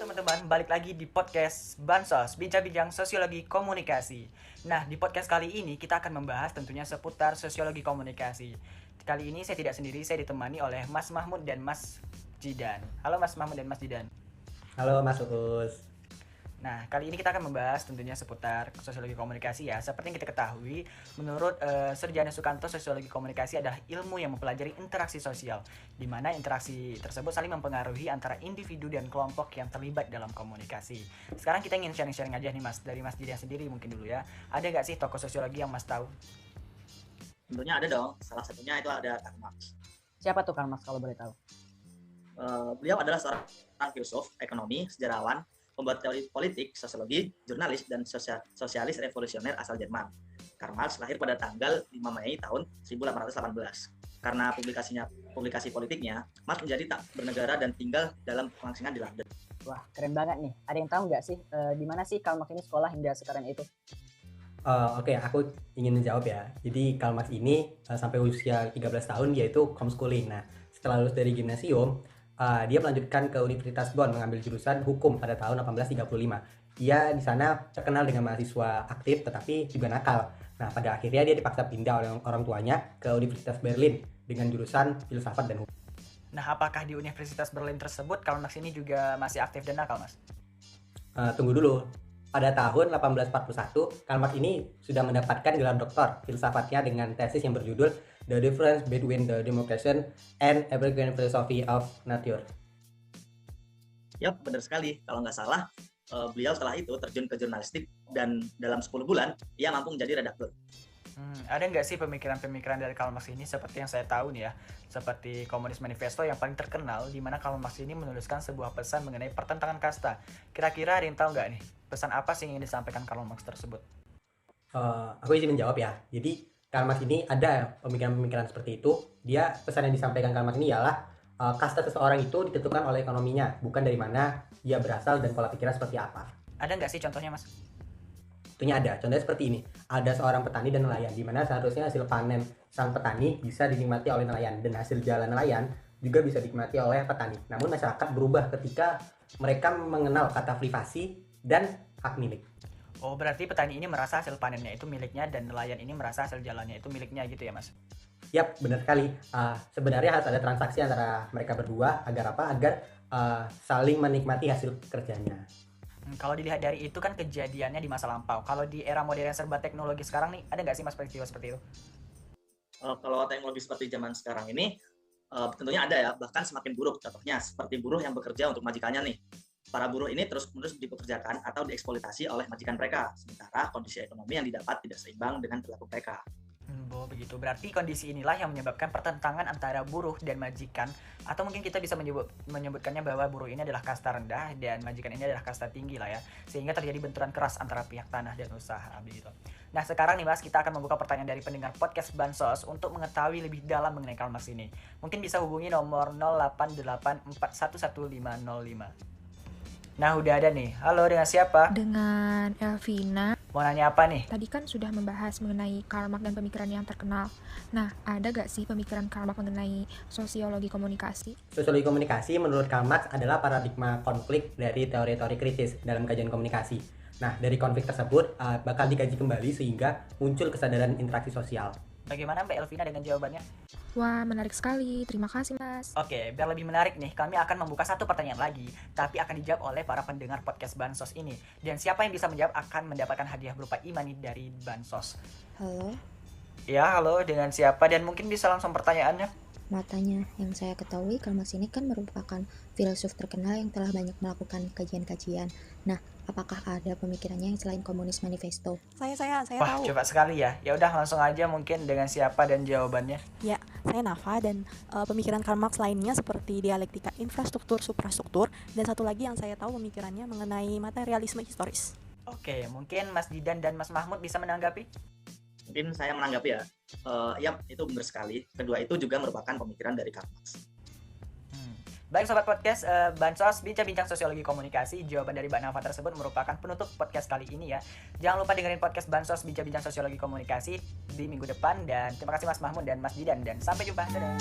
teman-teman, balik lagi di podcast Bansos, Bincang-Bincang Sosiologi Komunikasi. Nah, di podcast kali ini kita akan membahas tentunya seputar sosiologi komunikasi. Kali ini saya tidak sendiri, saya ditemani oleh Mas Mahmud dan Mas Jidan. Halo Mas Mahmud dan Mas Jidan. Halo Mas Uus. Nah, kali ini kita akan membahas tentunya seputar sosiologi komunikasi ya. Seperti yang kita ketahui, menurut Sarjana Sukanto, sosiologi komunikasi adalah ilmu yang mempelajari interaksi sosial, di mana interaksi tersebut saling mempengaruhi antara individu dan kelompok yang terlibat dalam komunikasi. Sekarang kita ingin sharing-sharing aja nih Mas, dari Mas Jidan sendiri mungkin dulu ya. Ada nggak sih tokoh sosiologi yang Mas tahu? Tentunya ada dong, salah satunya itu ada Karl Marx. Siapa tuh Karl Marx kalau boleh tahu? Beliau adalah seorang filsuf, ekonomi, sejarawan, pembuat teori politik, sosiologi, jurnalis, dan sosialis revolusioner asal Jerman. Karl Marx lahir pada tanggal 5 Mei tahun 1818. Karena publikasi politiknya, Marx menjadi tak bernegara dan tinggal dalam pengungsian di London. Wah, keren banget nih. Ada yang tahu nggak sih di mana sih Karl Marx ini sekolah hingga sekarang itu? Oke, aku ingin menjawab ya. Jadi Karl Marx ini sampai usia 13 tahun dia itu homeschooling. Nah, setelah lulus dari gimnasium, dia melanjutkan ke Universitas Bonn mengambil jurusan hukum pada tahun 1835. Dia di sana terkenal dengan mahasiswa aktif tetapi juga nakal. Nah, pada akhirnya dia dipaksa pindah oleh orang tuanya ke Universitas Berlin dengan jurusan filsafat dan hukum. Nah, apakah di Universitas Berlin tersebut Karl Marx ini juga masih aktif dan nakal, Mas? Tunggu dulu. Pada tahun 1841, Karl Marx ini sudah mendapatkan gelar doktor filsafatnya dengan tesis yang berjudul The Difference Between the Democracy and American Philosophy of Nature. Yap, benar sekali. Kalau nggak salah, beliau setelah itu terjun ke jurnalistik dan dalam 10 bulan, ia mampu menjadi redaktur. Ada nggak sih pemikiran-pemikiran dari Karl Marx ini seperti yang saya tahu nih ya, seperti Komunis Manifesto yang paling terkenal, di mana Karl Marx ini menuliskan sebuah pesan mengenai pertentangan kasta. Kira-kira ada yang tahu nggak nih, pesan apa sih yang ingin disampaikan Karl Marx tersebut? Aku izin menjawab ya. Jadi Karl Marx ini ada pemikiran-pemikiran seperti itu. Dia pesan yang disampaikan Karl Marx ini ialah kasta seseorang itu ditentukan oleh ekonominya, bukan dari mana dia berasal dan pola pikirnya seperti apa. Ada nggak sih contohnya, Mas? Tentunya ada. Contohnya seperti ini. Ada seorang petani dan nelayan, di mana seharusnya hasil panen sang petani bisa dinikmati oleh nelayan, dan hasil jalan nelayan juga bisa dinikmati oleh petani. Namun masyarakat berubah ketika mereka mengenal kata privasi dan hak milik. Oh, berarti petani ini merasa hasil panennya itu miliknya dan nelayan ini merasa hasil jalannya itu miliknya gitu ya, Mas? Yap, benar sekali. Sebenarnya harus ada transaksi antara mereka berdua agar apa? Agar saling menikmati hasil kerjanya. Kalau dilihat dari itu kan kejadiannya di masa lampau. Kalau di era modern serba teknologi sekarang nih, ada nggak sih Mas peristiwa seperti itu? Kalau teknologi seperti zaman sekarang ini, tentunya ada ya, bahkan semakin buruk. Contohnya seperti buruh yang bekerja untuk majikannya nih. Para buruh ini terus-menerus dipekerjakan atau dieksploitasi oleh majikan mereka, sementara kondisi ekonomi yang didapat tidak seimbang dengan perilaku mereka. Begitu. Berarti kondisi inilah yang menyebabkan pertentangan antara buruh dan majikan, atau mungkin kita bisa menyebutkannya bahwa buruh ini adalah kasta rendah dan majikan ini adalah kasta tinggi lah ya, sehingga terjadi benturan keras antara pihak tanah dan usaha begitu. Nah, sekarang nih Mas, kita akan membuka pertanyaan dari pendengar podcast Bansos untuk mengetahui lebih dalam mengenai Karl Marx ini. Mungkin bisa hubungi nomor 0884111505. Nah, udah ada nih. Halo, dengan siapa? Dengan Elvina. Mau nanya apa nih? Tadi kan sudah membahas mengenai Karl Marx dan pemikiran yang terkenal. Nah, ada gak sih pemikiran Karl Marx mengenai sosiologi komunikasi? Sosiologi komunikasi menurut Karl Marx adalah paradigma konflik dari teori-teori kritis dalam kajian komunikasi. Nah, dari konflik tersebut bakal dikaji kembali sehingga muncul kesadaran interaksi sosial. Bagaimana Mbak Elvina dengan jawabannya? Wah, menarik sekali. Terima kasih, Mas. Oke, biar lebih menarik nih, kami akan membuka satu pertanyaan lagi, tapi akan dijawab oleh para pendengar podcast Bansos ini. Dan siapa yang bisa menjawab akan mendapatkan hadiah berupa e-money dari Bansos. Halo, Ya, halo, dengan siapa? Dan mungkin bisa langsung pertanyaannya. matanya. Yang saya ketahui, Karl Marx ini kan merupakan filsuf terkenal yang telah banyak melakukan kajian-kajian. Nah, apakah ada pemikirannya yang selain Komunis Manifesto? Saya Wah, tahu. coba sekali ya. Ya udah langsung aja mungkin dengan siapa dan jawabannya. Ya, saya Nafa dan pemikiran Karl Marx lainnya seperti dialektika infrastruktur, suprastruktur, dan satu lagi yang saya tahu pemikirannya mengenai materialisme historis. Oke, mungkin Mas Didan dan Mas Mahmud bisa menanggapi. Mungkin saya menanggapi ya, yap, itu benar sekali. Kedua itu juga merupakan pemikiran dari Karl Marx. Baik sobat podcast, Bansos Bincang-Bincang Sosiologi Komunikasi, jawaban dari Mbak Nafa tersebut merupakan penutup podcast kali ini ya. Jangan lupa dengerin podcast Bansos Bincang-Bincang Sosiologi Komunikasi di minggu depan, dan terima kasih Mas Mahmud dan Mas Didan, dan sampai jumpa. Dadah.